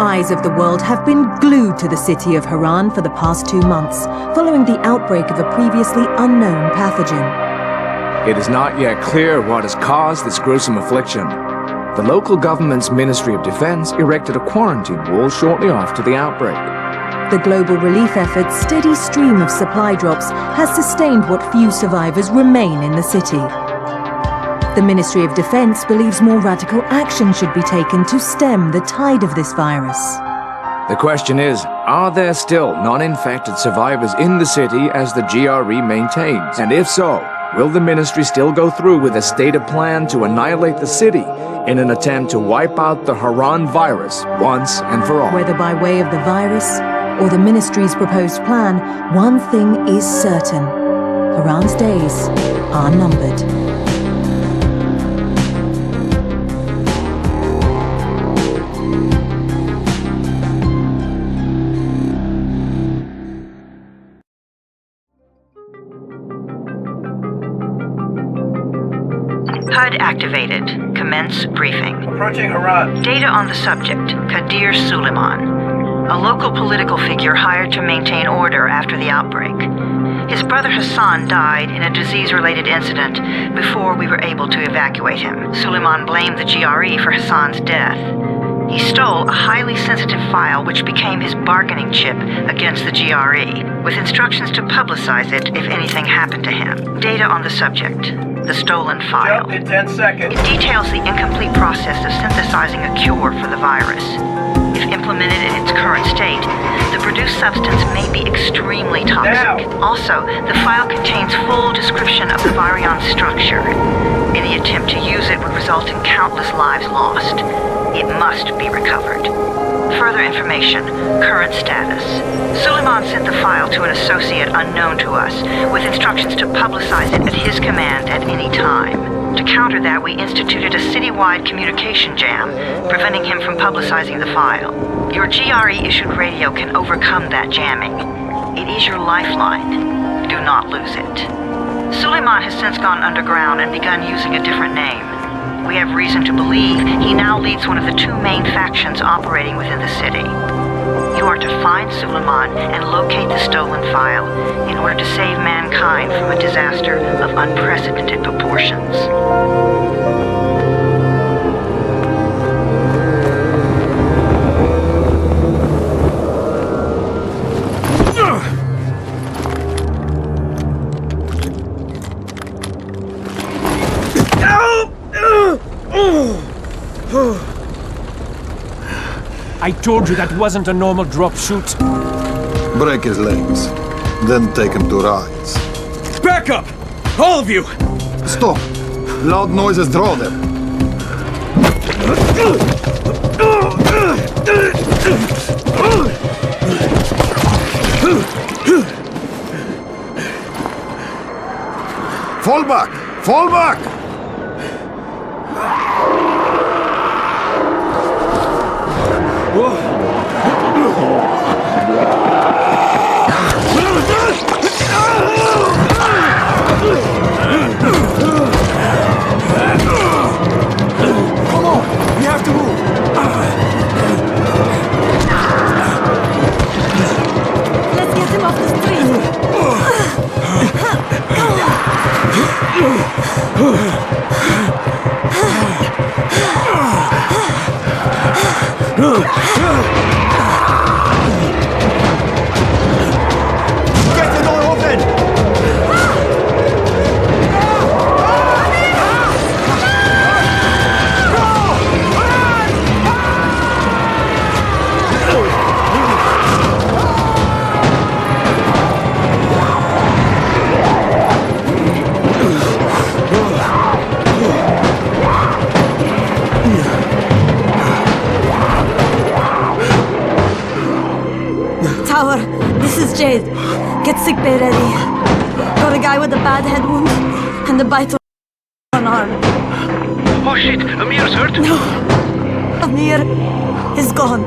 eyes of the world have been glued to the city of Harran for the past 2 months, following the outbreak of a previously unknown pathogen. It is not yet clear what has caused this gruesome affliction. The local government's Ministry of Defense erected a quarantine wall shortly after the outbreak. The global relief effort's steady stream of supply drops has sustained what few survivors remain in the city. The Ministry of Defense believes more radical action should be taken to stem the tide of this virus. The question is, are there still non-infected survivors in the city as the GRE maintains? And if so, will the ministry still go through with a stated plan to annihilate the city in an attempt to wipe out the Harran virus once and for all? Whether by way of the virus or the ministry's proposed plan, one thing is certain. Harran's days are numbered. HUD activated. Commence briefing. Approaching Harran. Data on the subject, Kadir Suleiman, a local political figure hired to maintain order after the outbreak. His brother Hassan died in a disease-related incident before we were able to evacuate him. Suleiman blamed the GRE for Hassan's death. He stole a highly sensitive file which became his bargaining chip against the GRE, with instructions to publicize it if anything happened to him. Data on the subject, the stolen file. Jump in 10 seconds. It details the incomplete process of synthesizing a cure for the virus. If implemented in its current state, the produced substance may be extremely toxic. Now. Also, the file contains full description of the virion's structure. Any attempt to use it would result in countless lives lost. It must be recovered. Further information, current status. Suleiman sent the file to an associate unknown to us, with instructions to publicize it at his command at any time. To counter that, we instituted a citywide communication jam, preventing him from publicizing the file. Your GRE-issued radio can overcome that jamming. It is your lifeline. Do not lose it. Suleiman has since gone underground and begun using a different name. We have reason to believe he now leads one of the 2 main factions operating within the city. You are to find Suleiman and locate the stolen file in order to save mankind from a disaster of unprecedented proportions. I told you that wasn't a normal drop shoot. Break his legs, then take him to rides. Back up! All of you! Stop! Loud noises draw them. Fall back! Fall back! Come on! We have to move! Let's get him off the Get the door open! Tower, this is Jade. Get sickbay ready. Got a guy with a bad head wound and a bite on arm. Oh shit, Amir's hurt? No, Amir is gone.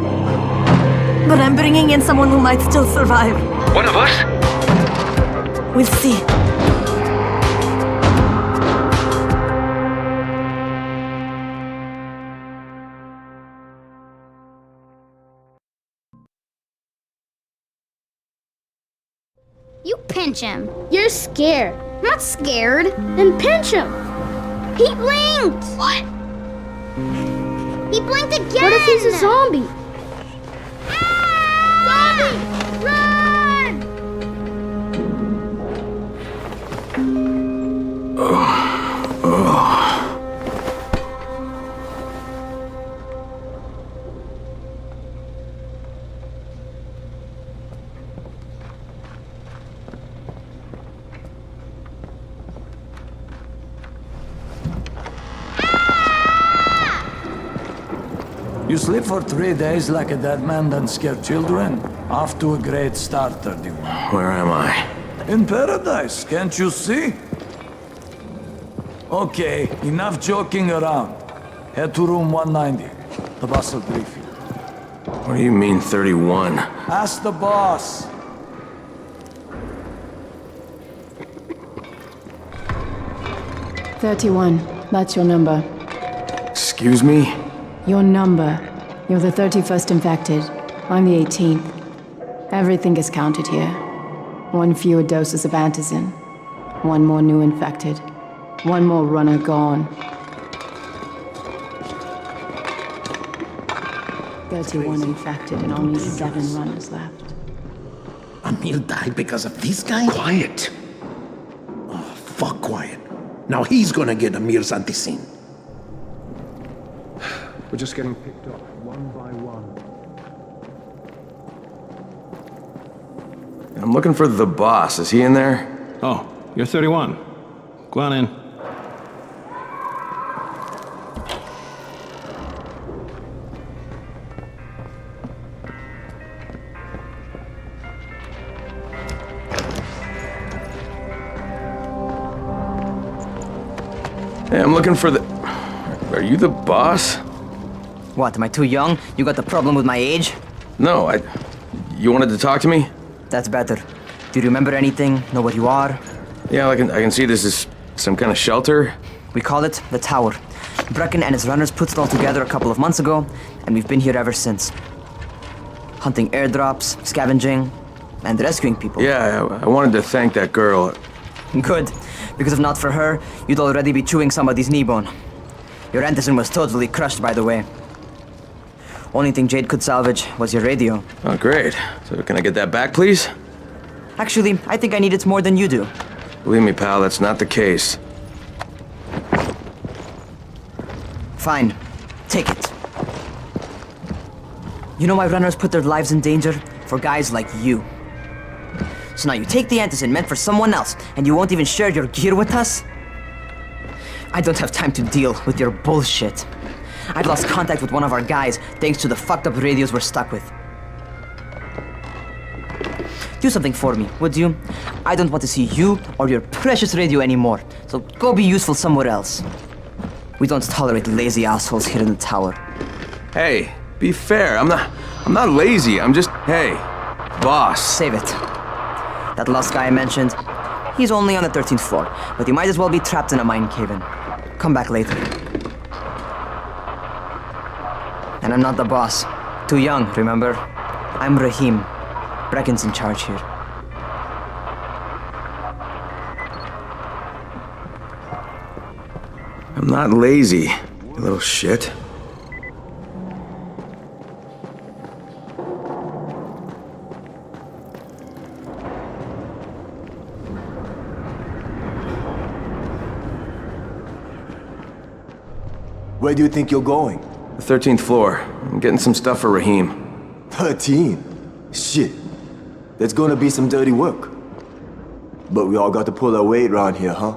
But I'm bringing in someone who might still survive. One of us? We'll see. Pinch him. You're scared. I'm not scared. Then pinch him. He blinked! What? He blinked again! What if he's a zombie? Zombie! Run! You sleep for 3 days like a dead man, then scare children? Off to a great start, 31. Where am I? In paradise, can't you see? Okay, enough joking around. Head to room 190. The boss will brief you. What do you mean, 31? Ask the boss. That's your number. Excuse me? Your number. You're the 31st infected. I'm the 18th. Everything is counted here. 1 fewer doses of antizin. 1 more new infected. 1 more runner gone. 31 infected and only 7 runners left. Amir died because of this guy? Quiet. Oh, fuck quiet. Now he's gonna get Amir's anticin. We're just getting picked up, one by one. I'm looking for the boss. Is he in there? Oh, you're 31. Go on in. Hey, I'm looking for the... Are you the boss? What, am I too young? You got the problem with my age? No, You wanted to talk to me? That's better. Do you remember anything? Know what you are? Yeah, I can see this is some kind of shelter. We call it the Tower. Brecken and his runners put it all together a couple of months ago, and we've been here ever since. Hunting airdrops, scavenging, and rescuing people. Yeah, I wanted to thank that girl. Good, because if not for her, you'd already be chewing somebody's knee bone. Your antizin was totally crushed, by the way. Only thing Jade could salvage was your radio. Oh, great. So can I get that back, please? Actually, I think I need it more than you do. Believe me, pal, that's not the case. Fine. Take it. You know why runners put their lives in danger? For guys like you. So now you take the antizin meant for someone else, and you won't even share your gear with us? I don't have time to deal with your bullshit. I've lost contact with one of our guys thanks to the fucked up radios we're stuck with. Do something for me, would you? I don't want to see you or your precious radio anymore, so go be useful somewhere else. We don't tolerate lazy assholes here in the tower. Hey, be fair. I'm not lazy. I'm just, hey, boss. Save it. That last guy I mentioned, he's only on the 13th floor, but he might as well be trapped in a mine cave-in. Come back later. And I'm not the boss. Too young, remember? I'm Rahim. Brecken's in charge here. I'm not lazy, you little shit. Where do you think you're going? The 13th floor. I'm getting some stuff for Rahim. 13? Shit. There's gonna be some dirty work. But we all got to pull our weight around here, huh?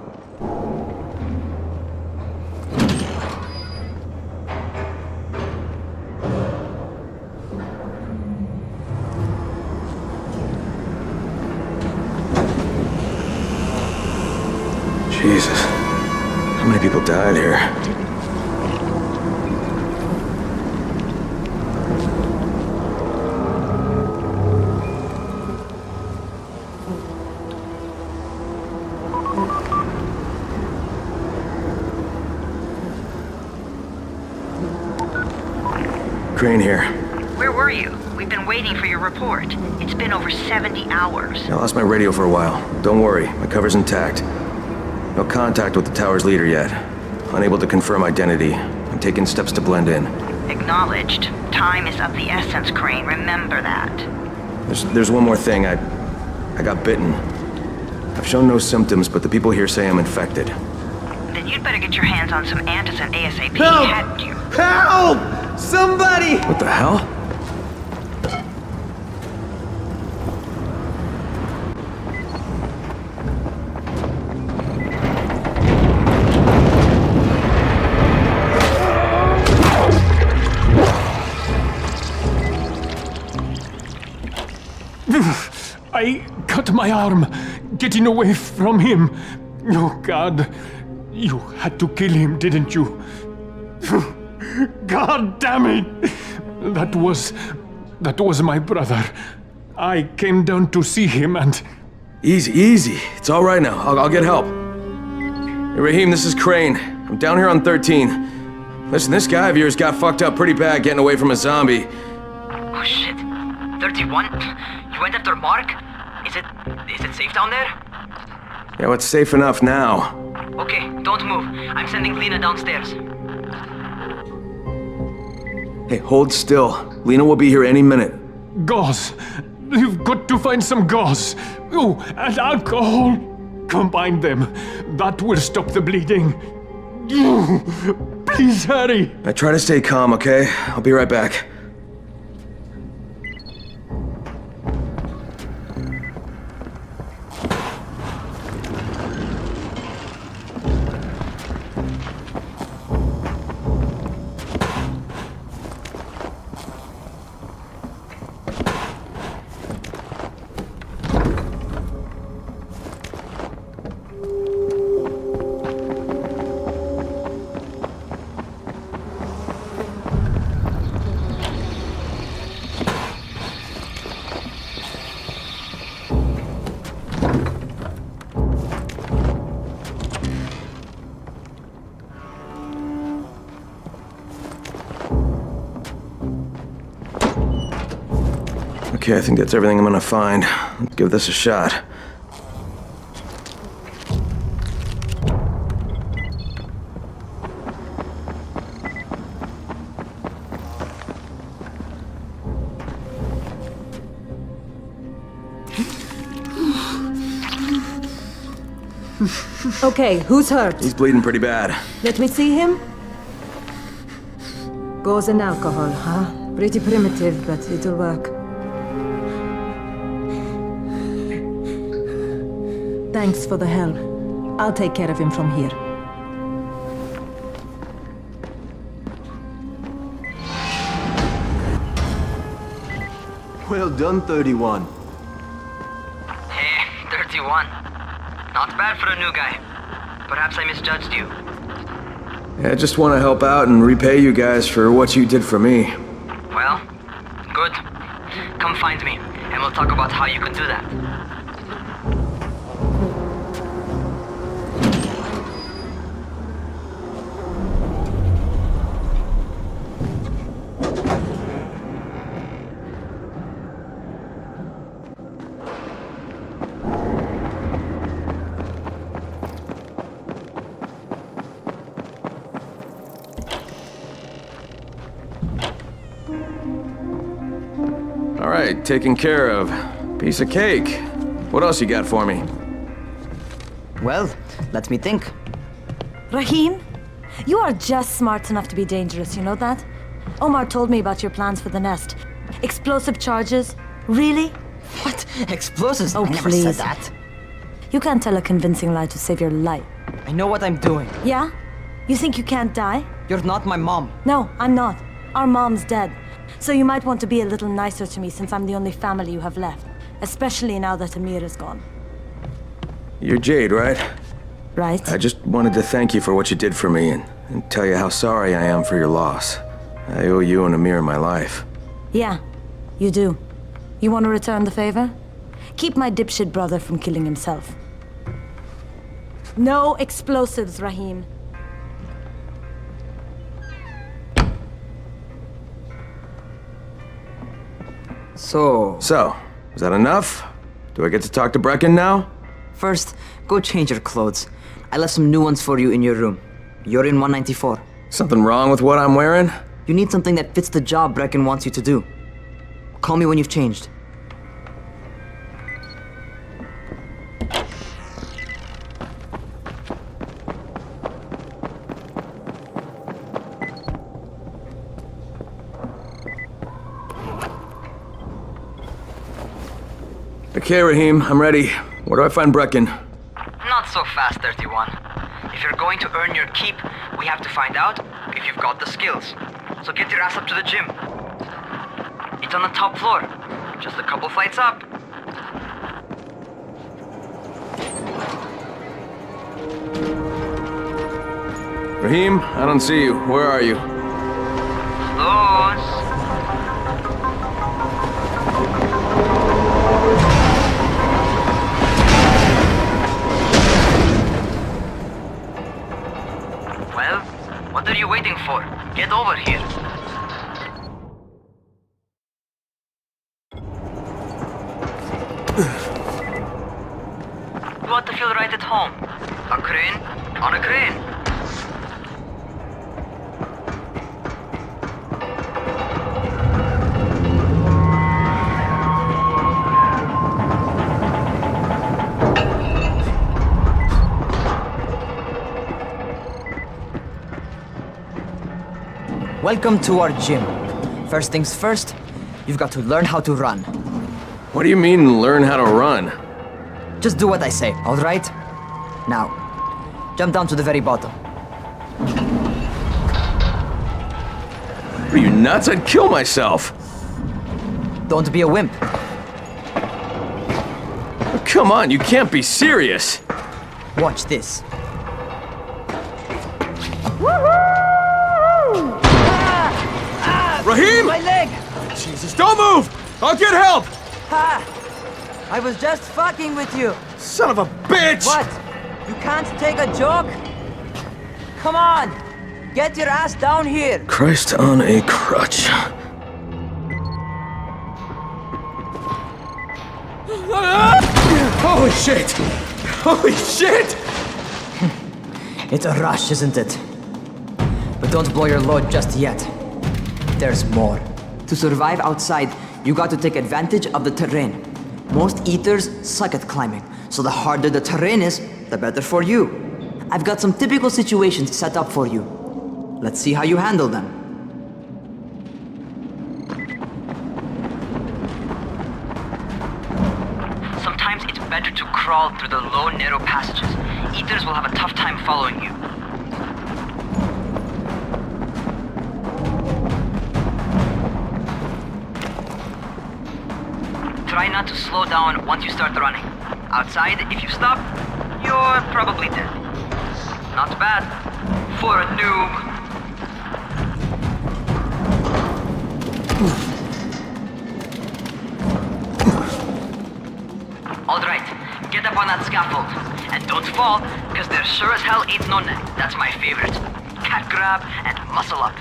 Jesus. How many people died here? Crane here. Where were you? We've been waiting for your report. It's been over 70 hours. I lost my radio for a while. Don't worry, my cover's intact. No contact with the tower's leader yet. Unable to confirm identity. I'm taking steps to blend in. Acknowledged. Time is of the essence, Crane. Remember that. There's one more thing. I got bitten. I've shown no symptoms, but the people here say I'm infected. Then you'd better get your hands on some antizin ASAP. Help! Hadn't you? Help! Somebody! What the hell? I cut my arm, getting away from him. Oh, God. You had to kill him, didn't you? God damn it! That was my brother. I came down to see him and... Easy. It's all right now. I'll get help. Hey, Raheem, this is Crane. I'm down here on 13. Listen, this guy of yours got fucked up pretty bad getting away from a zombie. Oh, shit. 31? You went after Mark? Is it safe down there? Yeah, well, it's safe enough now. Okay, don't move. I'm sending Lena downstairs. Hey, hold still. Lena will be here any minute. Gauze. You've got to find some gauze. Oh, and alcohol. Combine them. That will stop the bleeding. Please hurry. I try to stay calm, okay? I'll be right back. Okay, I think that's everything I'm gonna find. Let's give this a shot. Okay, who's hurt? He's bleeding pretty bad. Let me see him. Gauze and alcohol, huh? Pretty primitive, but it'll work. Thanks for the help. I'll take care of him from here. Well done, 31. Hey, 31. Not bad for a new guy. Perhaps I misjudged you. Yeah, I just want to help out and repay you guys for what you did for me. Well, good. Come find me, and we'll talk about how you could do that. All right, taken care of. Piece of cake. What else you got for me? Well, let me think. Raheem, you are just smart enough to be dangerous, you know that? Omar told me about your plans for the nest. Explosive charges? Really? What? Explosives? Oh, I never please. said that. You can't tell a convincing lie to save your life. I know what I'm doing. Yeah? You think you can't die? You're not my mom. No, I'm not. Our mom's dead. So you might want to be a little nicer to me since I'm the only family you have left. Especially now that Amir is gone. You're Jade, right? Right. I just wanted to thank you for what you did for me and tell you how sorry I am for your loss. I owe you and Amir my life. Yeah, you do. You want to return the favor? Keep my dipshit brother from killing himself. No explosives, Raheem. So, is that enough? Do I get to talk to Brecken now? first, go change your clothes. I left some new ones for you in your room. You're in 194. Something wrong with what I'm wearing? You need something that fits the job Brecken wants you to do. Call me when you've changed. Okay, Rahim, I'm ready. Where do I find Brecken? Not so fast, 31. If you're going to earn your keep, we have to find out if you've got the skills. So get your ass up to the gym. It's on the top floor. Just a couple flights up. Rahim, I don't see you. Where are you? Slums. Well, what are you waiting for? Get over here. You want to feel right at home. A crane on a crane. Welcome to our gym. First things first, you've got to learn how to run. What do you mean, learn how to run? Just do what I say, all right? Now, jump down to the very bottom. Are you nuts? I'd kill myself. Don't be a wimp. Come on, you can't be serious. Watch this. Rahim! My leg! Jesus, don't move! I'll get help! Ha! I was just fucking with you. Son of a bitch! What? You can't take a joke? Come on! Get your ass down here! Christ on a crutch. Holy shit! Holy shit! It's a rush, isn't it? But don't blow your load just yet. There's more. To survive outside, you got to take advantage of the terrain. Most eaters suck at climbing, so the harder the terrain is, the better for you. I've got some typical situations set up for you. Let's see how you handle them. Sometimes it's better to crawl through the low, narrow passages. Eaters will have a tough time following you. Try not to slow down once you start running. Outside, if you stop, you're probably dead. Not bad for a noob. Alright, get up on that scaffold. And don't fall, because there sure as hell ain't no net. That's my favorite. Cat grab and muscle up.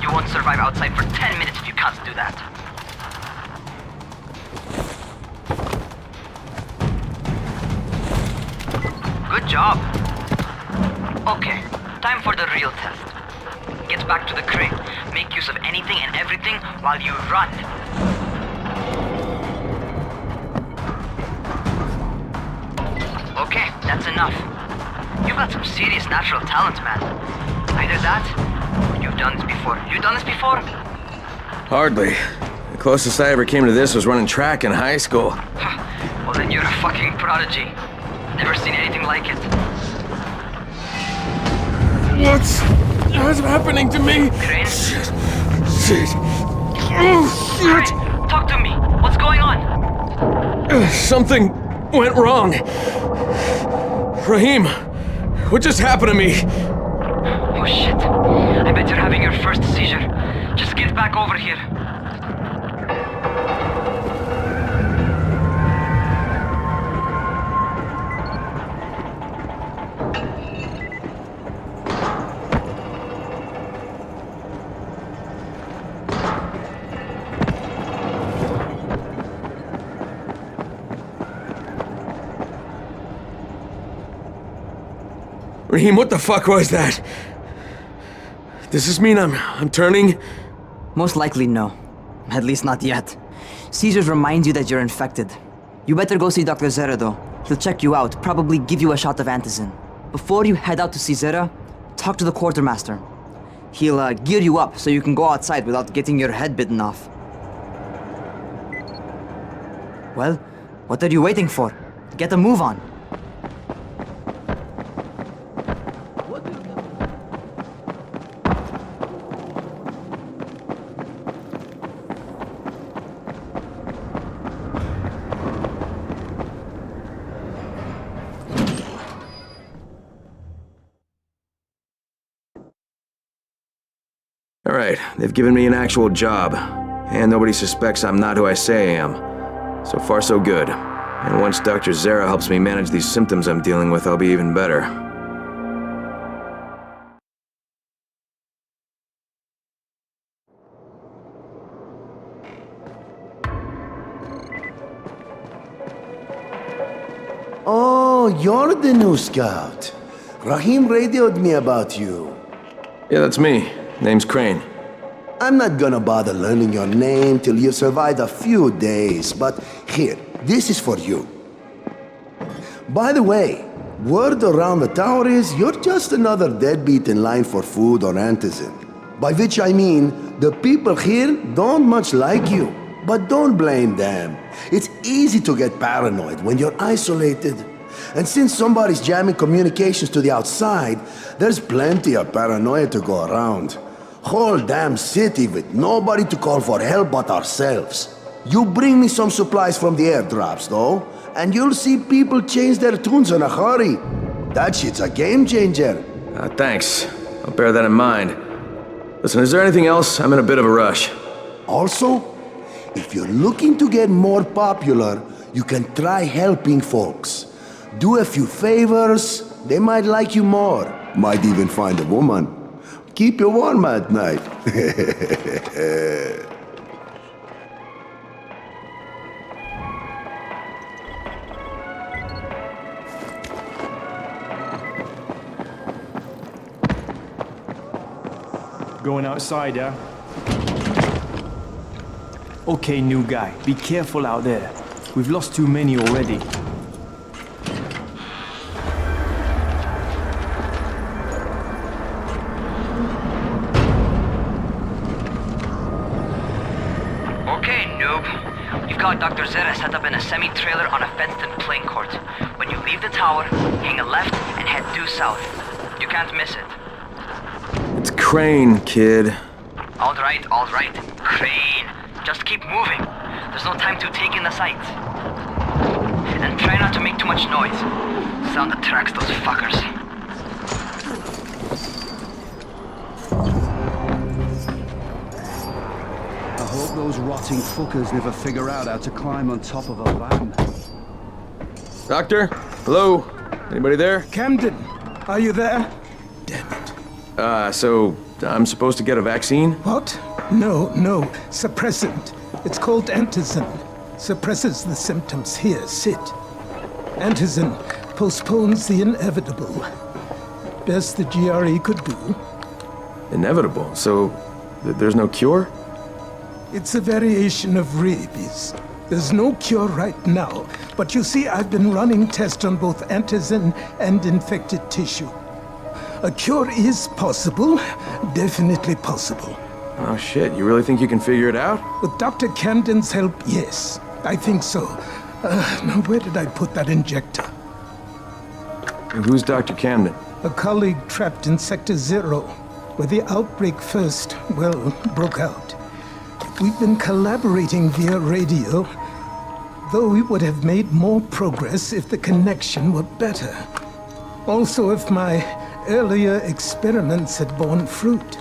You won't survive outside for 10 minutes if you can't do that. Good job. Okay, time for the real test. Get back to the crane. Make use of anything and everything while you run. Okay, that's enough. You've got some serious natural talent, man. Either that, or you've done this before. You done this before? Hardly. The closest I ever came to this was running track in high school. Well, then you're a fucking prodigy. Never seen anything like it. What's happening to me? Crane? Shit. Oh, shit. Crane, talk to me. What's going on? Something went wrong. Rahim, what just happened to me? Oh shit. I bet you're having your first seizure. Just get back over here. Raheem, what the fuck was that? Does this mean I'm turning? Most likely no. At least not yet. Caesars reminds you that you're infected. You better go see Dr. Zere though. He'll check you out, probably give you a shot of antizin. Before you head out to see Zere, talk to the quartermaster. He'll gear you up so you can go outside without getting your head bitten off. Well, what are you waiting for? Get a move on. Alright, they've given me an actual job. And nobody suspects I'm not who I say I am. So far so good. And once Dr. Zere helps me manage these symptoms I'm dealing with, I'll be even better. Oh, you're the new scout. Rahim radioed me about you. Yeah, that's me. Name's Crane. I'm not gonna bother learning your name till you've survived a few days, but here, this is for you. By the way, word around the tower is you're just another deadbeat in line for food or antizin. By which I mean, the people here don't much like you. But don't blame them. It's easy to get paranoid when you're isolated. And since somebody's jamming communications to the outside, there's plenty of paranoia to go around. Whole damn city with nobody to call for help but ourselves. You bring me some supplies from the airdrops, though, and you'll see people change their tunes in a hurry. That shit's a game changer. Thanks. I'll bear that in mind. Listen, is there anything else? I'm in a bit of a rush. Also, if you're looking to get more popular, you can try helping folks. Do a few favors, they might like you more. Might even find a woman. Keep you warm at night. Going outside, yeah? Okay, new guy, be careful out there. We've lost too many already. Okay, noob. You've got Dr. Zere set up in a semi-trailer on a fenced-in playing court. When you leave the tower, hang a left and head due south. You can't miss it. It's Crane, kid. All right, Crane. Just keep moving. There's no time to take in the sights. And try not to make too much noise. Sound attracts those fuckers. I hope those rotting fuckers never figure out how to climb on top of a van. Doctor? Hello? Anybody there? Camden, are you there? So I'm supposed to get a vaccine? What? No. Suppressant. It's called antizin. Suppresses the symptoms. Here, sit. Antizin postpones the inevitable. Best the GRE could do. Inevitable? So there's no cure? It's a variation of rabies. There's no cure right now, but you see, I've been running tests on both antizin and infected tissue. A cure is possible, definitely possible. Oh shit, you really think you can figure it out? With Dr. Camden's help, yes. I think so. Now where did I put that injector? And who's Dr. Camden? A colleague trapped in Sector 0, where the outbreak first, broke out. We've been collaborating via radio, though we would have made more progress if the connection were better. Also, if my earlier experiments had borne fruit.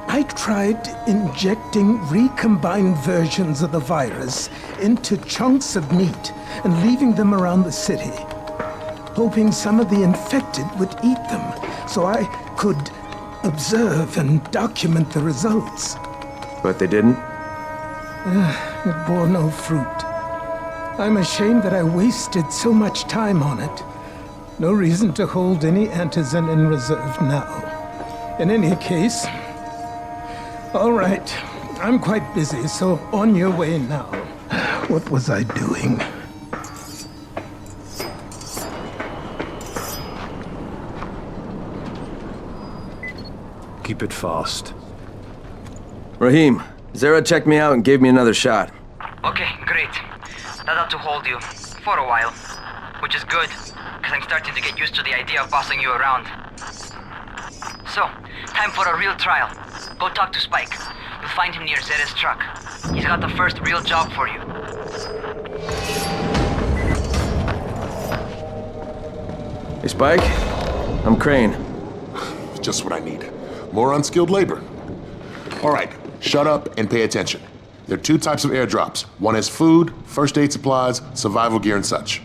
I tried injecting recombined versions of the virus into chunks of meat and leaving them around the city, hoping some of the infected would eat them so I could observe and document the results. But they didn't? It bore no fruit. I'm ashamed that I wasted so much time on it. No reason to hold any antizin in reserve now. In any case... All right. I'm quite busy, so on your way now. What was I doing? Keep it fast. Rahim, Zere checked me out and gave me another shot. Okay, great. That ought to hold you. For a while. Which is good, because I'm starting to get used to the idea of bossing you around. So, time for a real trial. Go talk to Spike. You'll find him near Zere's truck. He's got the first real job for you. Hey, Spike. I'm Crane. Just what I need. More unskilled labor. All right, shut up and pay attention. There are two types of airdrops. One is food, first aid supplies, survival gear, and such.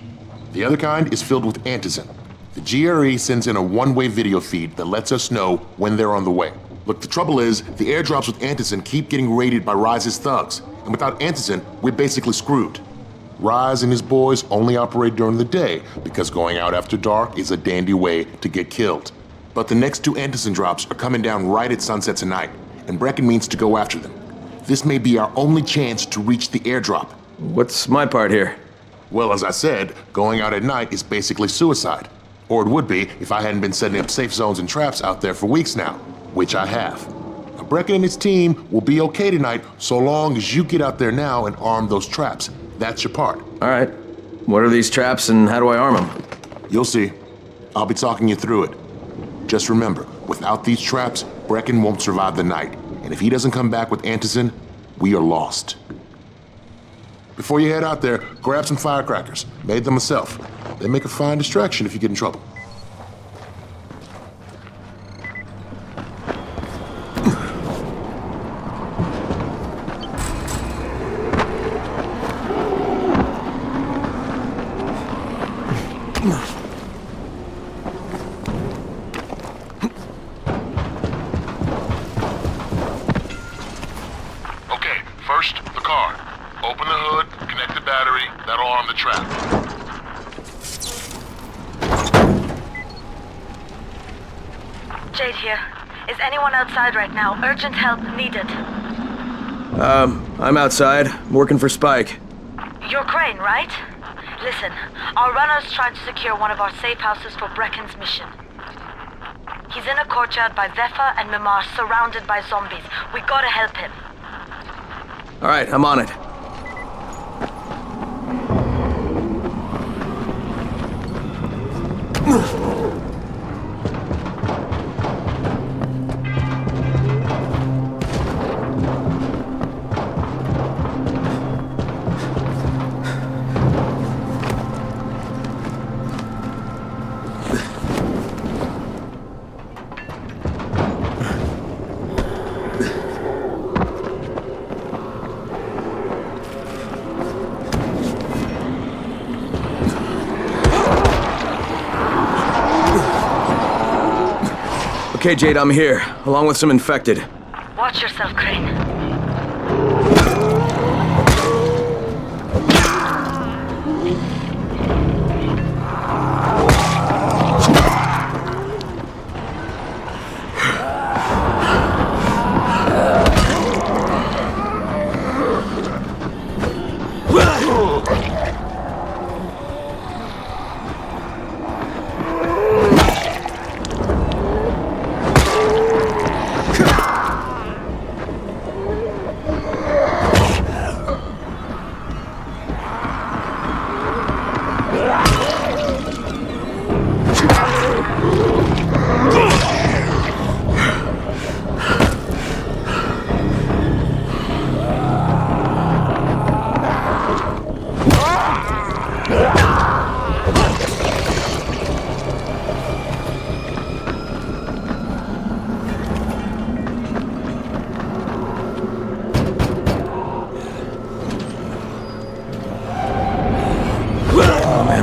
The other kind is filled with antizin. The GRE sends in a one-way video feed that lets us know when they're on the way. Look, the trouble is, the airdrops with antizin keep getting raided by Rise's thugs, and without antizin, we're basically screwed. Rise and his boys only operate during the day, because going out after dark is a dandy way to get killed. But the next two antizin drops are coming down right at sunset tonight, and Brecken means to go after them. This may be our only chance to reach the airdrop. What's my part here? Well, as I said, going out at night is basically suicide. Or it would be if I hadn't been setting up safe zones and traps out there for weeks now, which I have. Now, Brecken and his team will be okay tonight so long as you get out there now and arm those traps. That's your part. All right. What are these traps and how do I arm them? You'll see. I'll be talking you through it. Just remember, without these traps, Brecken won't survive the night. And if he doesn't come back with antizin, we are lost. Before you head out there, grab some firecrackers. Made them myself. They make a fine distraction if you get in trouble. Okay, first, the car. Open the hood, connect the battery, that'll arm the trap. Jade here. Is anyone outside right now? Urgent help needed. I'm outside, working for Spike. You're Crane, right? Listen, our runner's trying to secure one of our safe houses for Brecken's mission. He's in a courtyard by Vefa and Mimar, surrounded by zombies. We gotta help him. All right, I'm on it. Okay, Jade, I'm here, along with some infected. Watch yourself, Crane.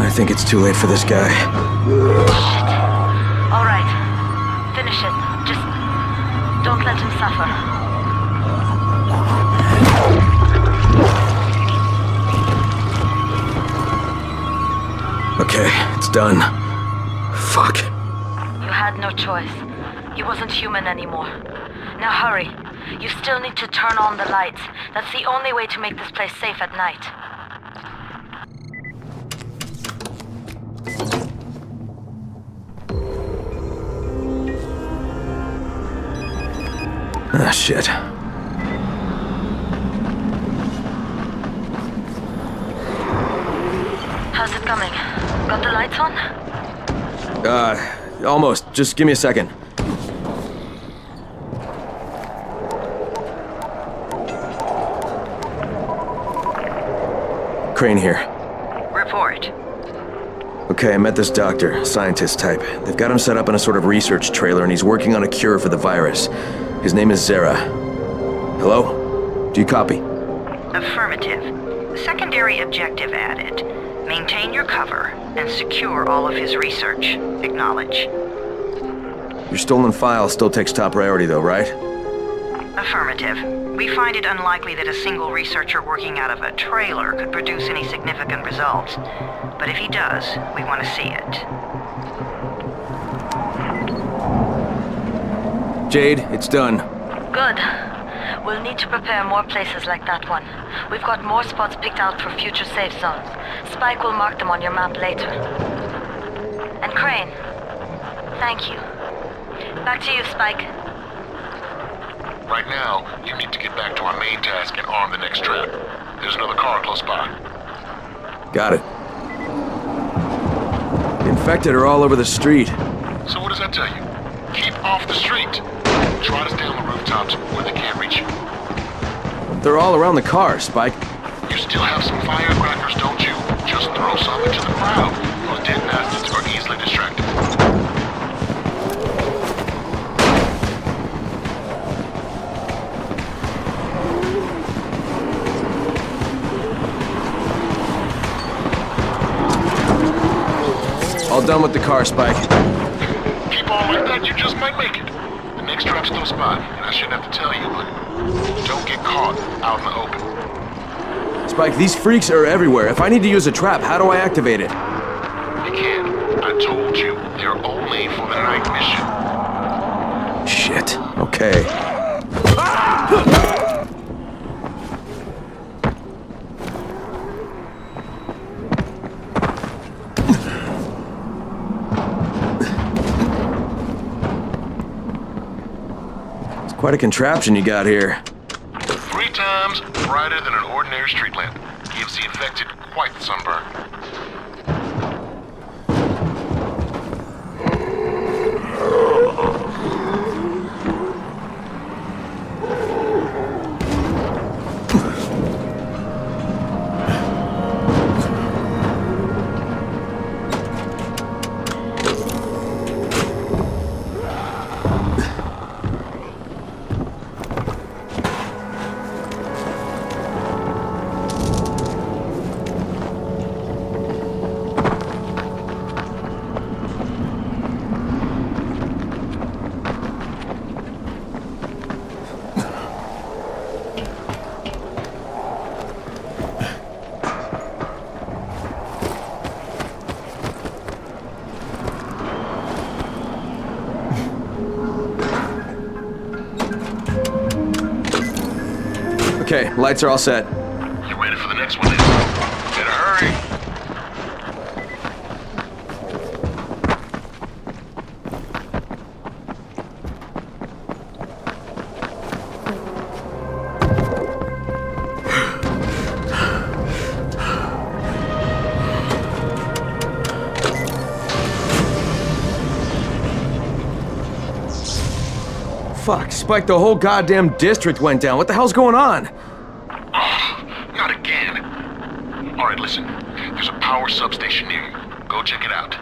I think it's too late for this guy. All right. Finish it. Just don't let him suffer. Okay, it's done. Fuck. You had no choice. He wasn't human anymore. Now hurry. You still need to turn on the lights. That's the only way to make this place safe at night. Ah, shit. How's it coming? Got the lights on? Almost. Just give me a second. Crane here. Report. Okay, I met this doctor, scientist type. They've got him set up in a sort of research trailer, and he's working on a cure for the virus. His name is Zere. Hello? Do you copy? Affirmative. Secondary objective added. Maintain your cover and secure all of his research. Acknowledge. Your stolen file still takes top priority though, right? Affirmative. We find it unlikely that a single researcher working out of a trailer could produce any significant results. But if he does, we want to see it. Jade, it's done. Good. We'll need to prepare more places like that one. We've got more spots picked out for future safe zones. Spike will mark them on your map later. And Crane, thank you. Back to you, Spike. Right now, you need to get back to our main task and arm the next trap. There's another car close by. Got it. The infected are all over the street. So what does that tell you? Keep off the street. Try to stay on the rooftops where they can't reach you. They're all around the car, Spike. You still have some firecrackers, don't you? Just throw some into the crowd. Those dead bastards are easily distracted. All done with the car, Spike. Keep on like that, you just might make it. The next trap's close by, and I shouldn't have to tell you, but don't get caught out in the open. Spike, these freaks are everywhere. If I need to use a trap, how do I activate it? You can't. I told you, they're only for the night mission. Shit. Okay. Quite a contraption you got here. 3 times brighter than an ordinary street lamp. Gives the infected quite the sunburn. Okay, lights are all set. You ready for the next one then? Better hurry. Fuck, Spike, the whole goddamn district went down. What the hell's going on? Oh, not again. Alright, listen. There's a power substation near you. Go check it out.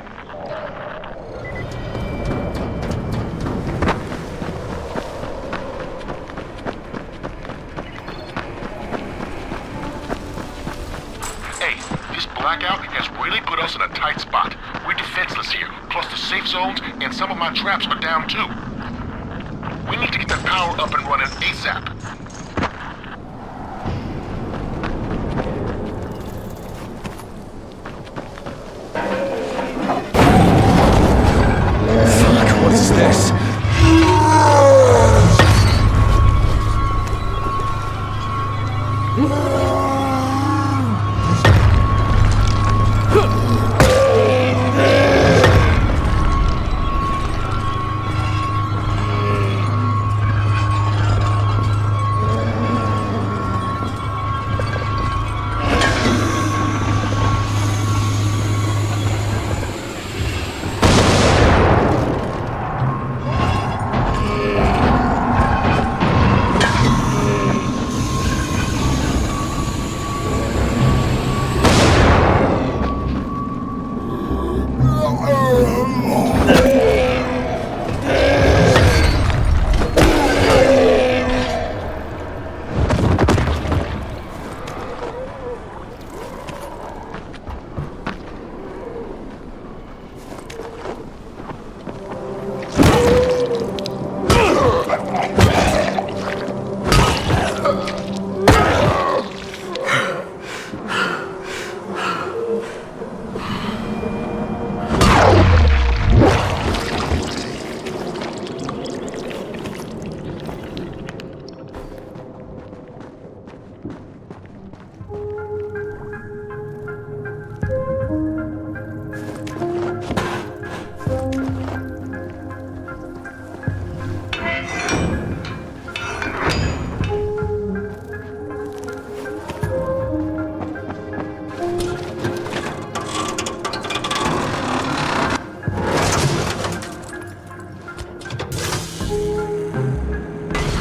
Hey, this blackout has really put us in a tight spot. We're defenseless here. Plus the safe zones and some of my traps are down too. We need to get that power up and running ASAP.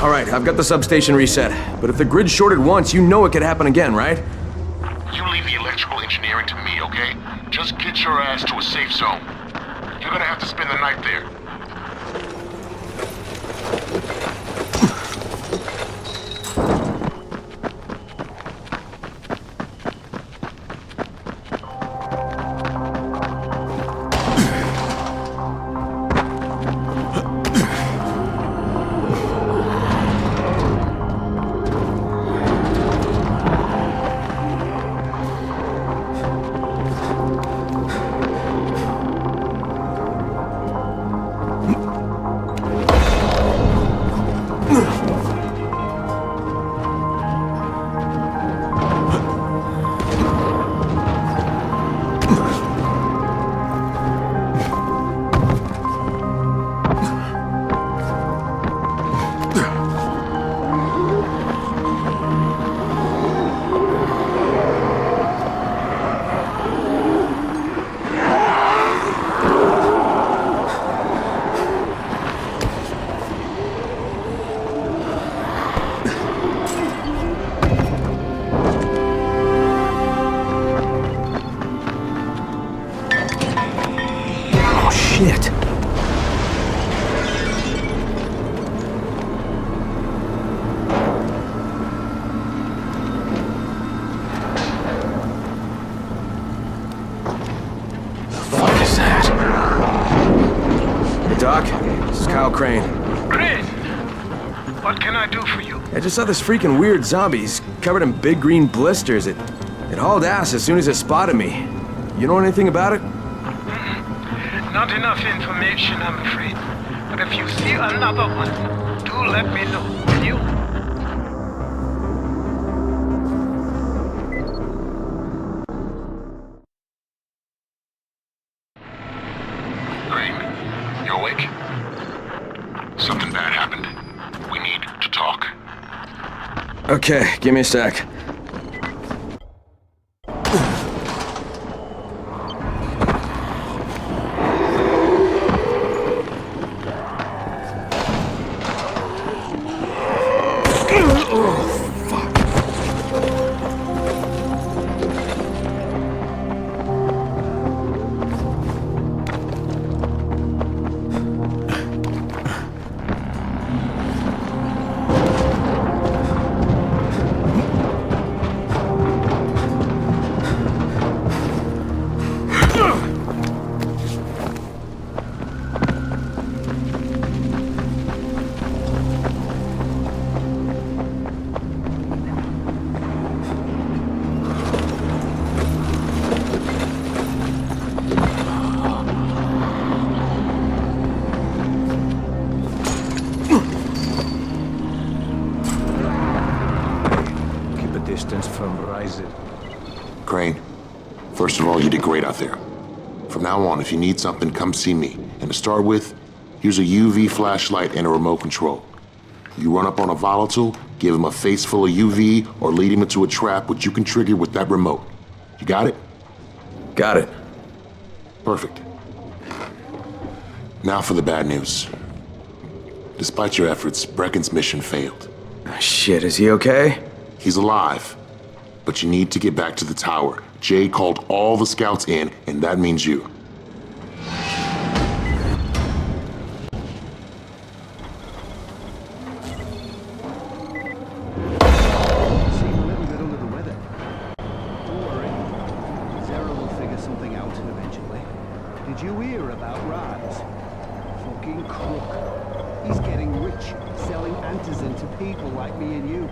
Alright, I've got the substation reset. But if the grid shorted once, you know it could happen again, right? You leave the electrical engineering to me, okay? Just get your ass to a safe zone. You're gonna have to spend the night there. Shit. What is that? Hey, Doc. This is Kyle Crane. Crane! What can I do for you? I just saw this freaking weird zombie. He's covered in big green blisters. It hauled ass as soon as it spotted me. You know anything about it? Not enough information, I'm afraid. But if you see another one, do let me know, will you? Crane, you awake? Something bad happened. We need to talk. Okay, give me a sec. Crane, first of all, you did great out there. From now on, if you need something, come see me. And to start with, here's a UV flashlight and a remote control. You run up on a volatile, give him a face full of UV, or lead him into a trap which you can trigger with that remote. You got it? Got it. Perfect. Now for the bad news. Despite your efforts, Brecken's mission failed. Shit, is he okay? He's alive. But you need to get back to the tower. Jay called all the scouts in, and that means you. Seem a little bit under the weather. Don't worry. Zere will figure something out eventually. Did you hear about Rise? Fucking crook. He's getting rich, selling antizin to people like me and you.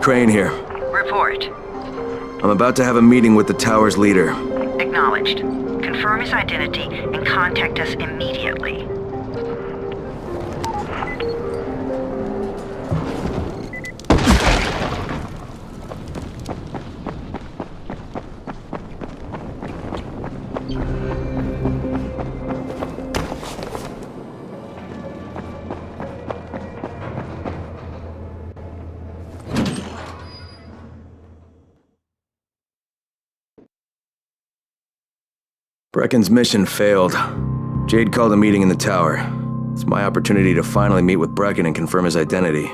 Crane here. Report. I'm about to have a meeting with the tower's leader. Acknowledged. Confirm his identity and contact us immediately. Brecken's mission failed. Jade called a meeting in the tower. It's my opportunity to finally meet with Brecken and confirm his identity.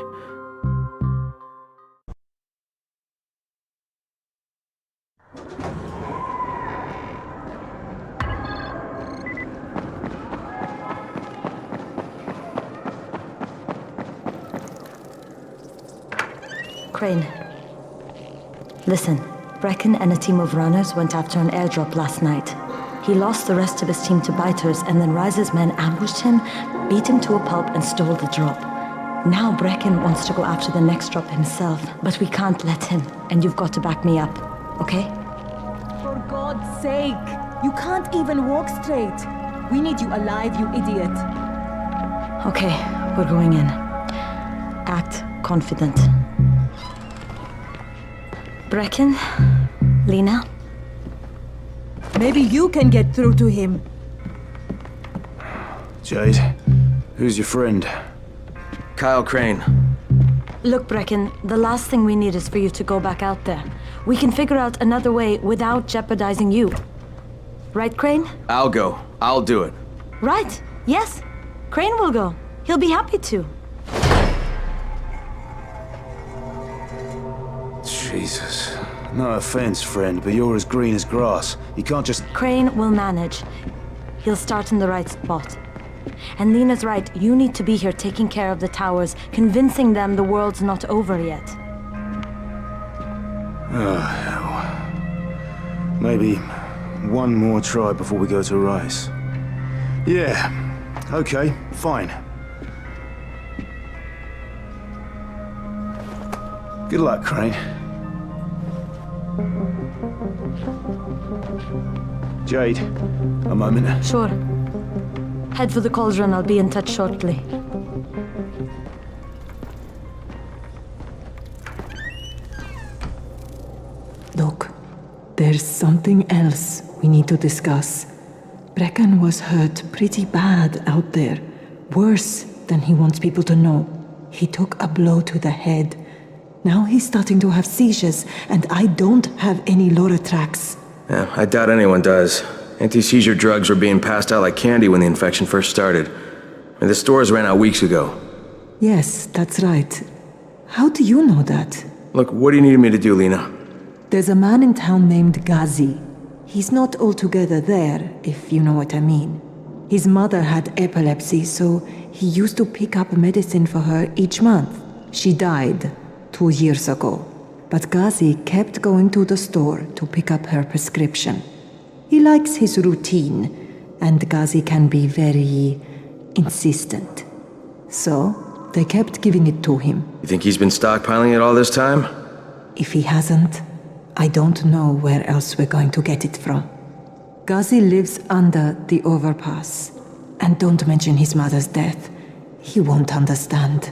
Crane. Listen, Brecken and a team of runners went after an airdrop last night. He lost the rest of his team to biters, and then Rise's men ambushed him, beat him to a pulp, and stole the drop. Now Brecken wants to go after the next drop himself, but we can't let him, and you've got to back me up, okay? For God's sake! You can't even walk straight! We need you alive, you idiot! Okay, we're going in. Act confident. Brecken? Lena? Maybe you can get through to him. Jade, who's your friend? Kyle Crane. Look, Brecken, the last thing we need is for you to go back out there. We can figure out another way without jeopardizing you. Right, Crane? I'll go. I'll do it. Right. Yes. Crane will go. He'll be happy to. Jesus. No offense, friend, but you're as green as grass. You can't just... Crane will manage. He'll start in the right spot. And Lena's right, you need to be here taking care of the towers, convincing them the world's not over yet. Oh, hell. Maybe one more try before we go to Rise. Yeah, okay, fine. Good luck, Crane. Jade, a moment. Sure. Head for the cauldron, I'll be in touch shortly. Look, there's something else we need to discuss. Brecken was hurt pretty bad out there. Worse than he wants people to know. He took a blow to the head. Now he's starting to have seizures, and I don't have any Loratrax. Yeah, I doubt anyone does. Anti-seizure drugs were being passed out like candy when the infection first started. And the stores ran out weeks ago. Yes, that's right. How do you know that? Look, what do you need me to do, Lena? There's a man in town named Ghazi. He's not altogether there, if you know what I mean. His mother had epilepsy, so he used to pick up medicine for her each month. She died 2 years ago. But Ghazi kept going to the store to pick up her prescription. He likes his routine, and Ghazi can be very insistent. So, they kept giving it to him. You think he's been stockpiling it all this time? If he hasn't, I don't know where else we're going to get it from. Ghazi lives under the overpass. And don't mention his mother's death. He won't understand.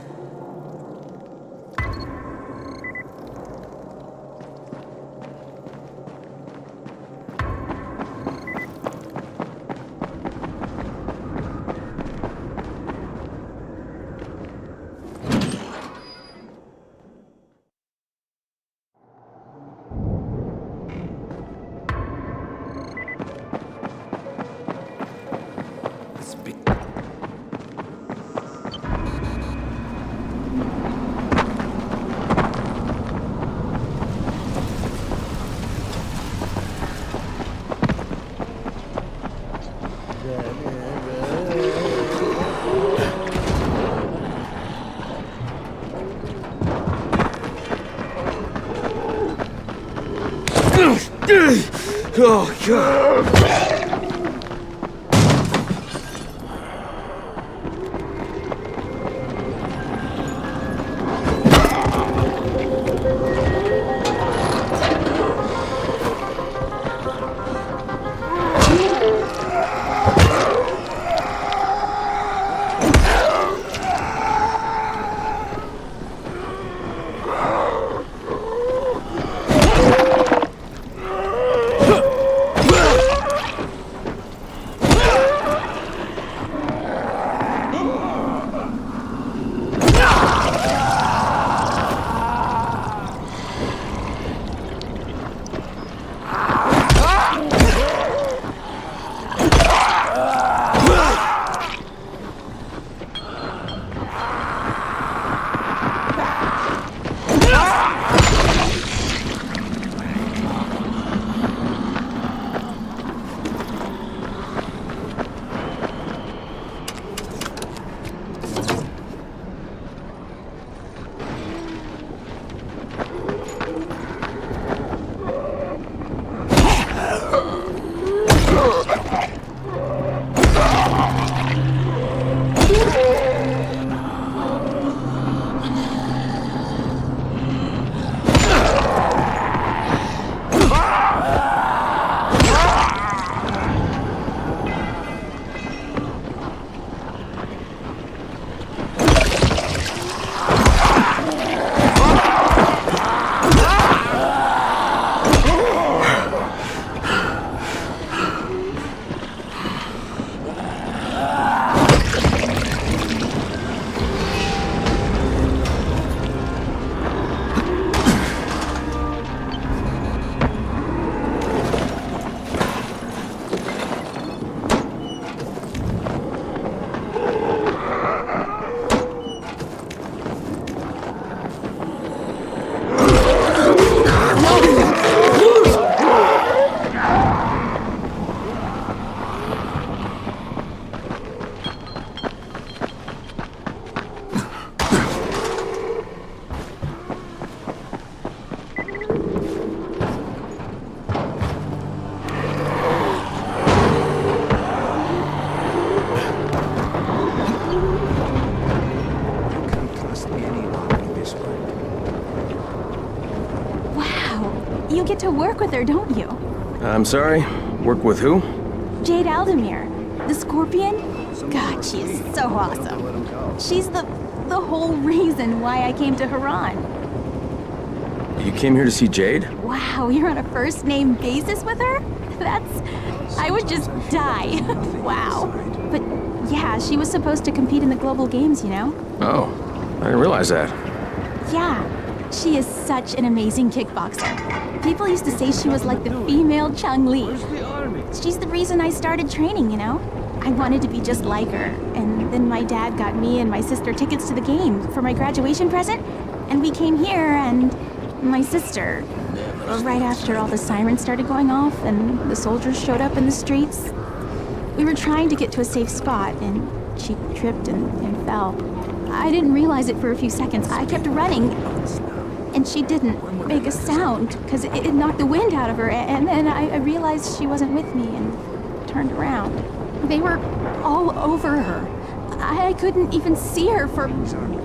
Oh, God. to work with her, don't you? I'm sorry? Work with who? Jade Aldemir, the Scorpion. God, she is so awesome. She's the whole reason why I came to Harran. You came here to see Jade? Wow, you're on a first-name basis with her? I would just die. Wow. But yeah, she was supposed to compete in the global games, you know? Oh, I didn't realize that. Yeah, she is such an amazing kickboxer. People used to say she was like the female Chun-Li. She's the reason I started training, you know? I wanted to be just like her. And then my dad got me and my sister tickets to the game for my graduation present. And we came here and my sister, right after all the sirens started going off and the soldiers showed up in the streets, we were trying to get to a safe spot and she tripped and fell. I didn't realize it for a few seconds. I kept running and she didn't make a sound because it knocked the wind out of her. And then I realized she wasn't with me and turned around. They were all over her. I couldn't even see her for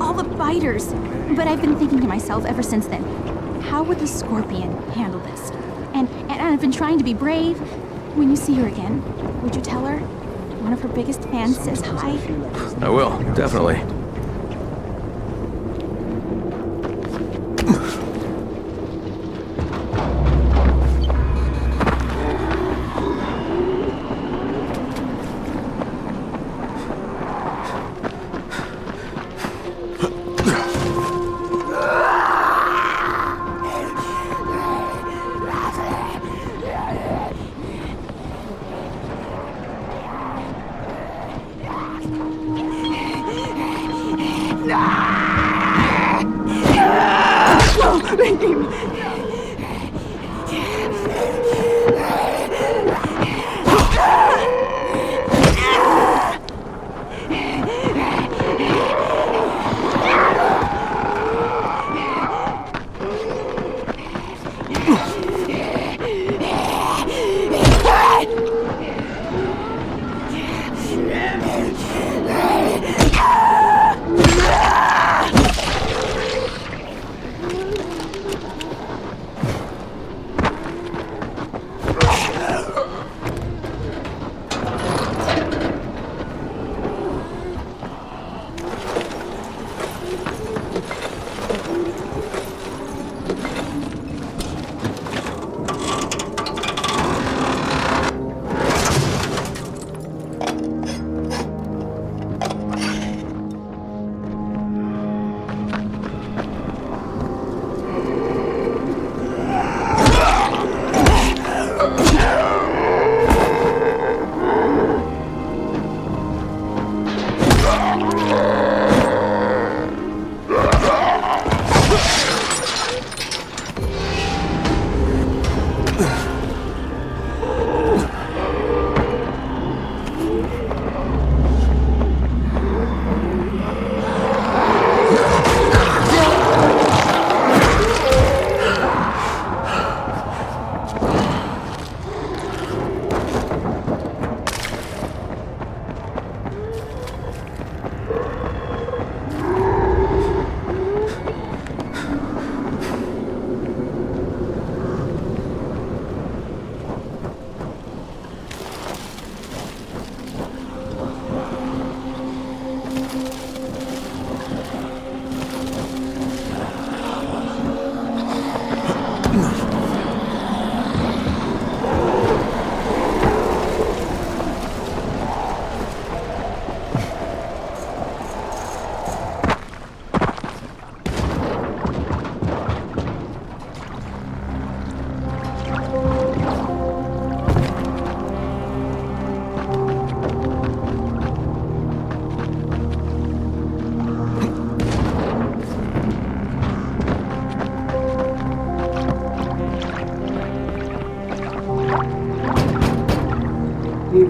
all the biters. But I've been thinking to myself ever since then, how would the Scorpion handle this? And I've been trying to be brave. When you see her again, would you tell her? One of her biggest fans says hi. I will, definitely.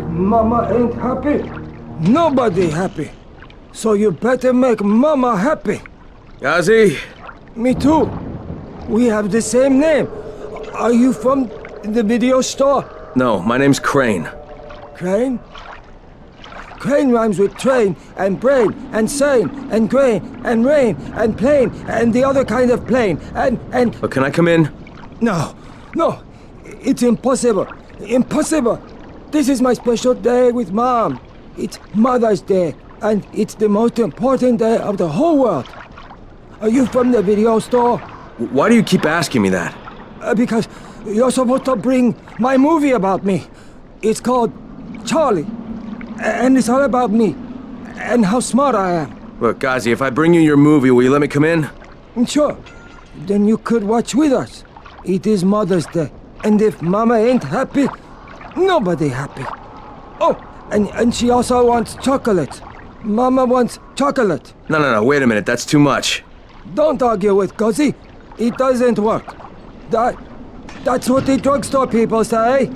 Mama ain't happy, nobody happy. So you better make Mama happy. Gazi? Me too. We have the same name. Are you from the video store? No, my name's Crane. Crane? Crane rhymes with train, and brain, and sane, and grain, and rain, and plane, and the other kind of plane, and... But can I come in? No. No, it's impossible. Impossible. This is my special day with Mom. It's Mother's Day, and it's the most important day of the whole world. Are you from the video store? Why do you keep asking me that? Because you're supposed to bring my movie about me. It's called Charlie. And it's all about me. And how smart I am. Look, Gazi, if I bring you your movie, will you let me come in? Sure. Then you could watch with us. It is Mother's Day. And if Mama ain't happy, nobody happy. Oh, and she also wants chocolate. Mama wants chocolate. No, wait a minute, that's too much. Don't argue with Gazi. It doesn't work. That's what the drugstore people say.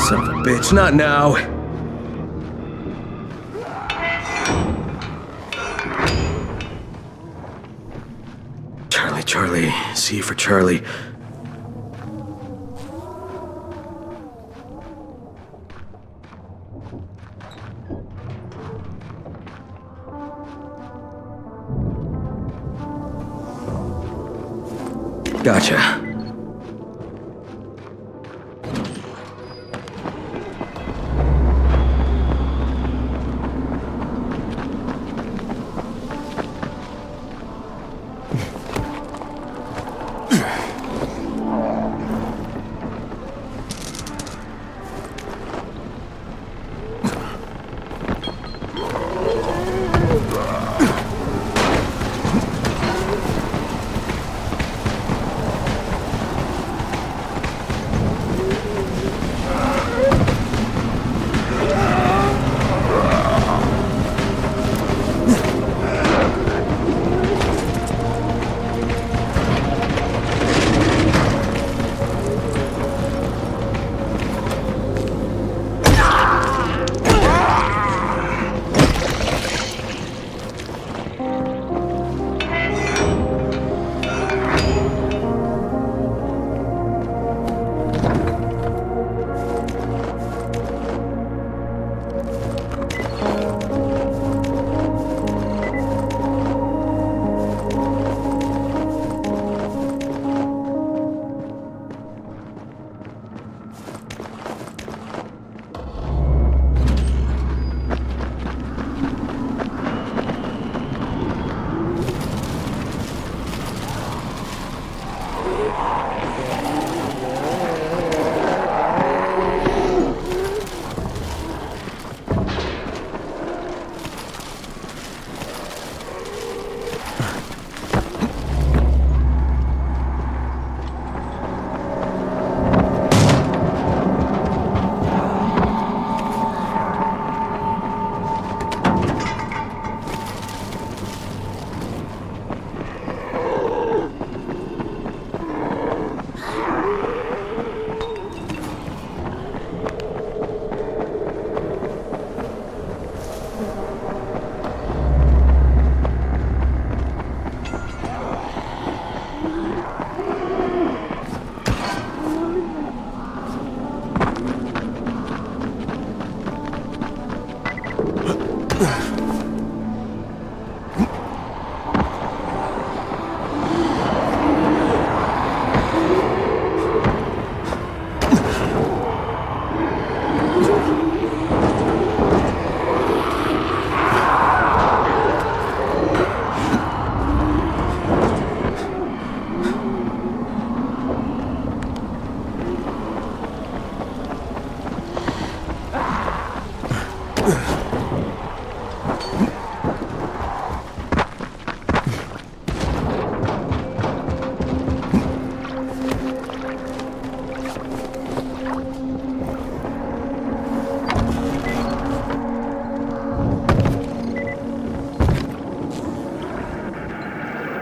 Son of a bitch, not now. Charlie, C for Charlie. Gotcha.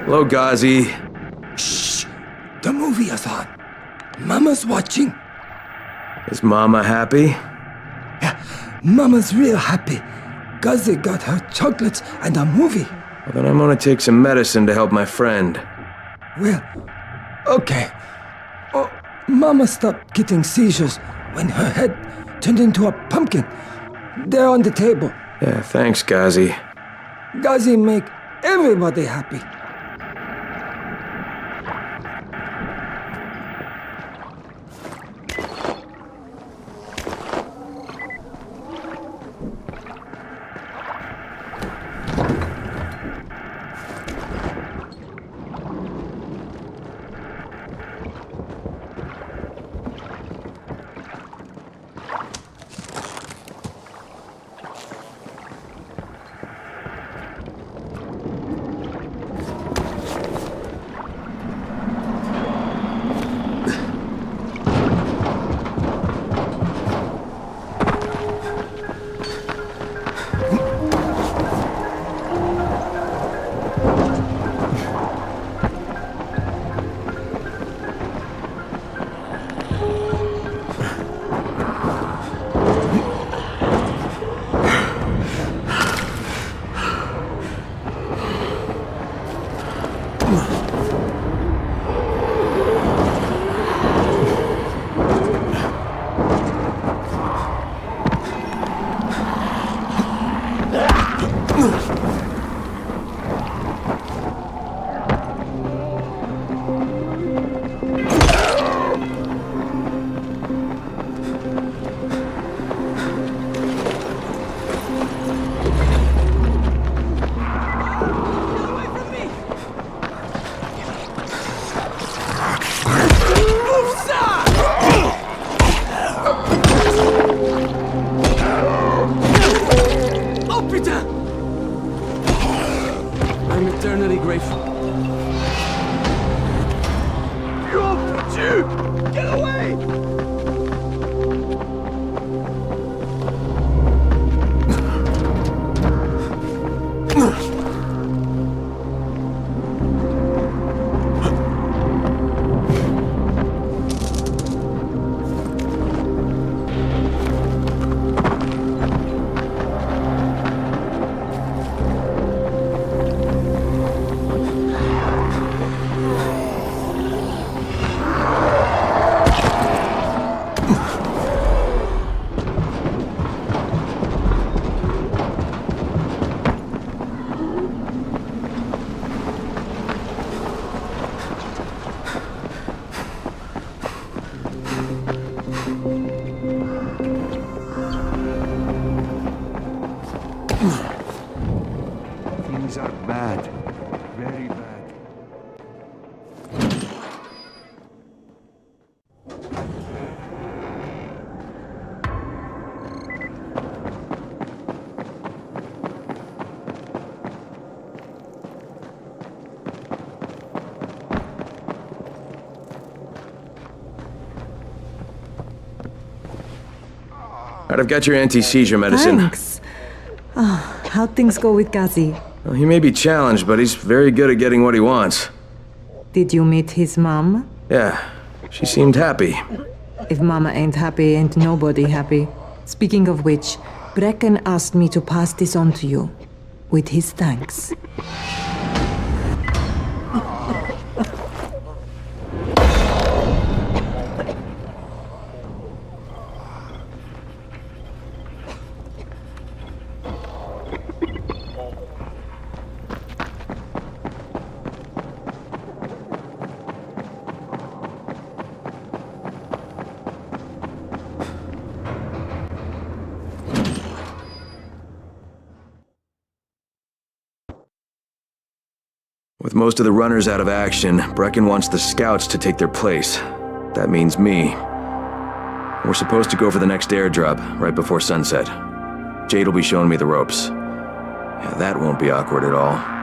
Hello, Ghazi. Shh! The movie is on. Mama's watching. Is Mama happy? Yeah, Mama's real happy. Ghazi got her chocolates and a movie. Well, then I'm gonna take some medicine to help my friend. Well, okay. Oh, Mama stopped getting seizures when her head turned into a pumpkin. They're on the table. Yeah, thanks, Ghazi. Ghazi make everybody happy. I'm eternally grateful. You! Get away! Things are bad. Very bad. Alright, I've got your anti-seizure medicine. Thanks. Oh, how'd things go with Ghazi? Well, he may be challenged, but he's very good at getting what he wants. Did you meet his mom? Yeah, she seemed happy. If Mama ain't happy, ain't nobody happy. Speaking of which, Brecken asked me to pass this on to you, with his thanks. With most of the runners out of action, Brecken wants the scouts to take their place. That means me. We're supposed to go for the next airdrop, right before sunset. Jade will be showing me the ropes. Yeah, that won't be awkward at all.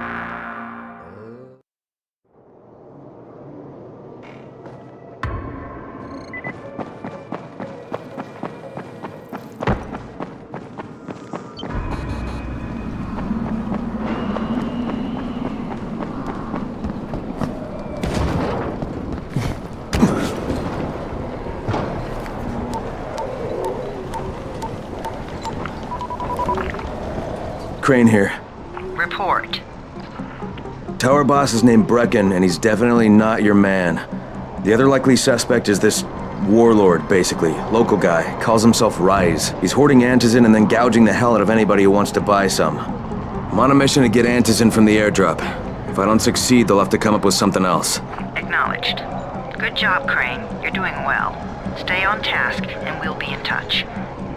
Crane here. Report. Tower boss is named Brecken, and he's definitely not your man. The other likely suspect is this warlord, basically. Local guy. Calls himself Rise. He's hoarding antizin and then gouging the hell out of anybody who wants to buy some. I'm on a mission to get antizin from the airdrop. If I don't succeed, they'll have to come up with something else. Acknowledged. Good job, Crane. You're doing well. Stay on task, and we'll be in touch.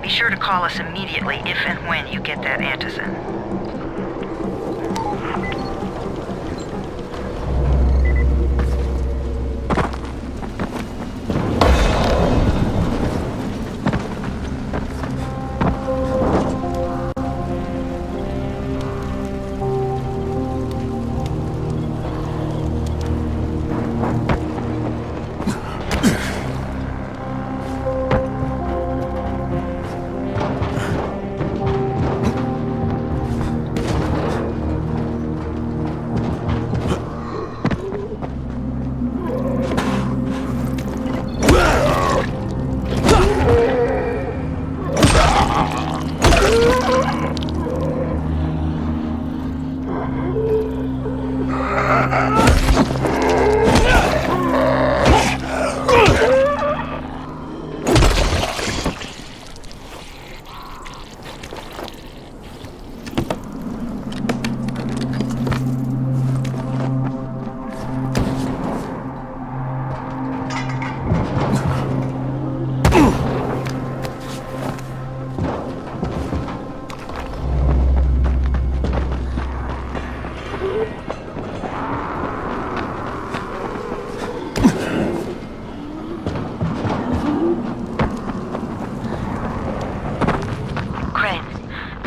Be sure to call us immediately if and when you get that antizin.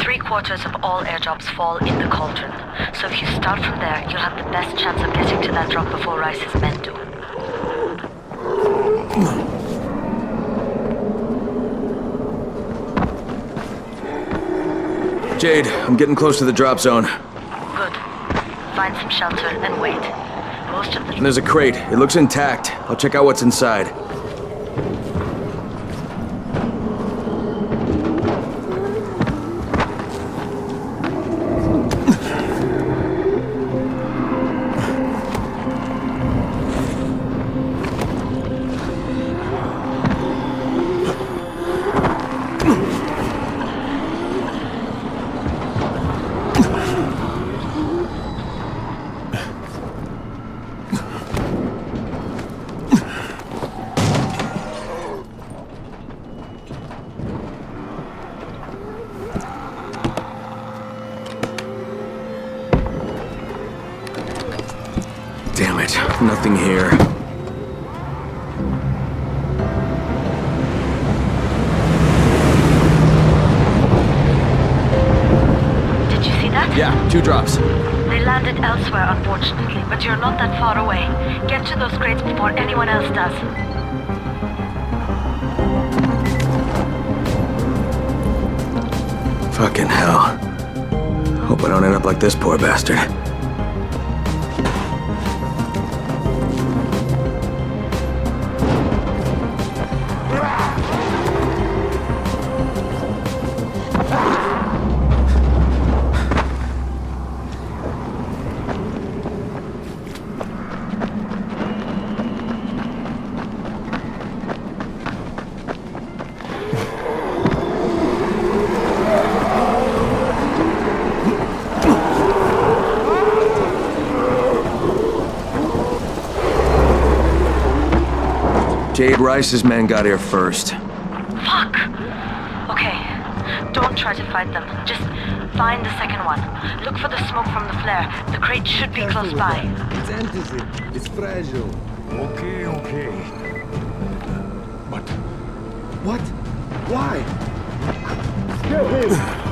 Three-quarters of all airdrops fall in the cauldron, so if you start from there, you'll have the best chance of getting to that drop before Rice's men do. Jade, I'm getting close to the drop zone. Good. Find some shelter and wait. Most of the... And there's a crate. It looks intact. I'll check out what's inside. Damn it, nothing here. Did you see that? Yeah, 2 drops. They landed elsewhere, unfortunately, but you're not that far away. Get to those crates before anyone else does. Fucking hell. Hope I don't end up like this poor bastard. Jade Rice's men got here first. Fuck! Okay, don't try to fight them. Just find the second one. Look for the smoke from the flare. The crate should be close by. It's antizin. It's fragile. Okay. But... What? Why? Kill him!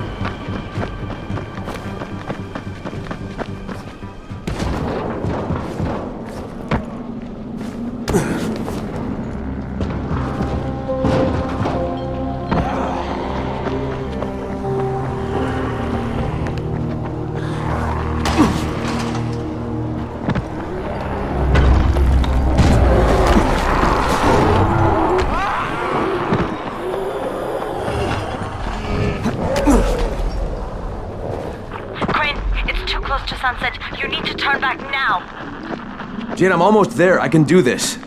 You need to turn back now. Jade, I'm almost there. I can do this.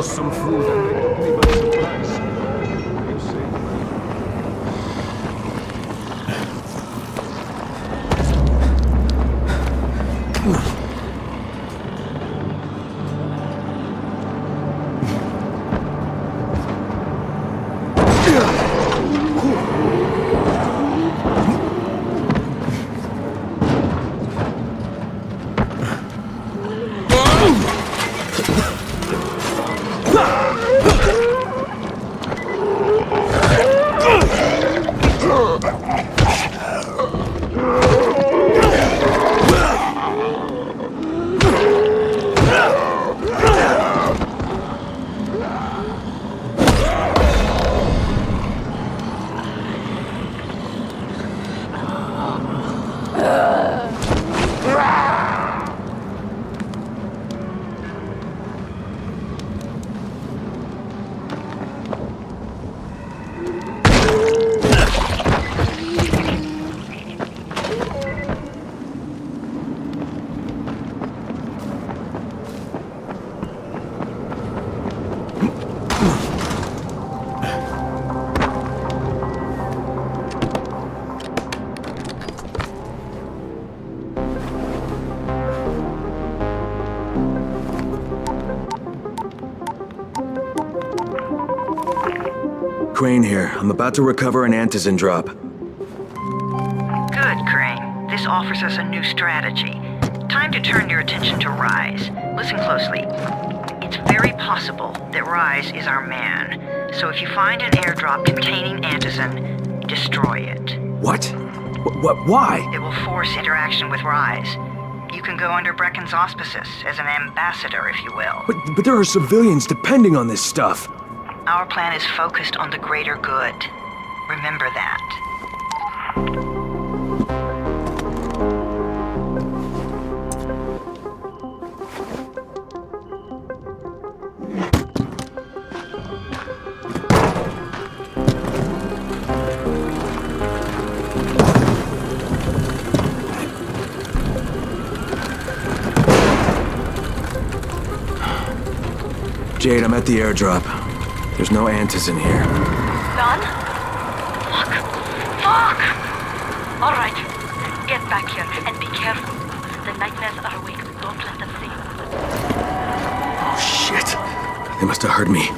Some food and they took me by surprise. You see? Crane here. I'm about to recover an antizin drop. Good, Crane. This offers us a new strategy. Time to turn your attention to Rise. Listen closely. It's very possible that Rise is our man. So if you find an airdrop containing antizin, destroy it. What? Why? It will force interaction with Rise. You can go under Brecken's auspices as an ambassador, if you will. But there are civilians depending on this stuff. Our plan is focused on the greater good. Remember that. Jade, I'm at the airdrop. There's no antizin here. None? Fuck! All right, get back here and be careful. The nightmares are awake. Don't let them see you. Oh, shit. They must have heard me.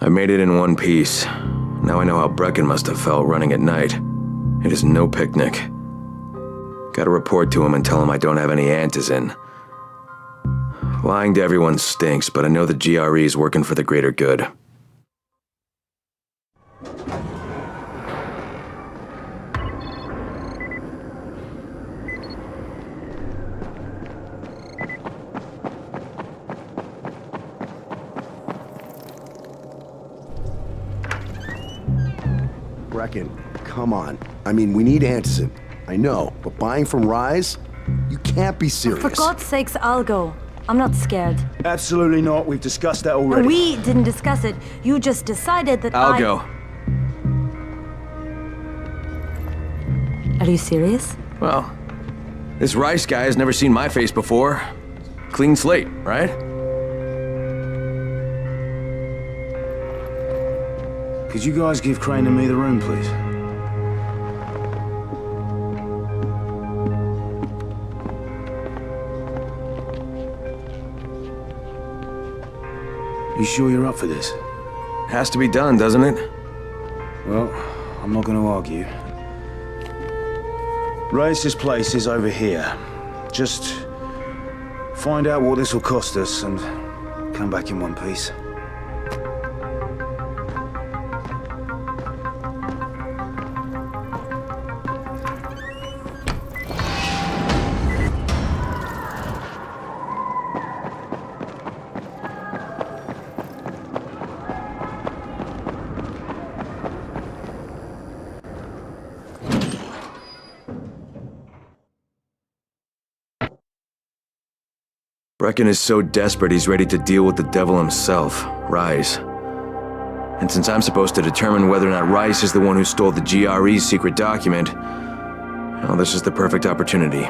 I made it in one piece. Now I know how Brecken must have felt running at night. It is no picnic. Gotta report to him and tell him I don't have any antizin. Lying to everyone stinks, but I know the GRE is working for the greater good. Brecken, come on. I mean, we need antizin. I know, but buying from Rise? You can't be serious. For God's sakes, I'll go. I'm not scared. Absolutely not. We've discussed that already. We didn't discuss it. You just decided that I'll go. Are you serious? Well, this Rice guy has never seen my face before. Clean slate, right? Could you guys give Crane and me the room, please? You sure you're up for this? Has to be done, doesn't it? Well, I'm not going to argue. Race's place is over here. Just find out what this will cost us and come back in one piece. Brecken is so desperate he's ready to deal with the devil himself, Rise. And since I'm supposed to determine whether or not Rice is the one who stole the GRE's secret document, well, this is the perfect opportunity.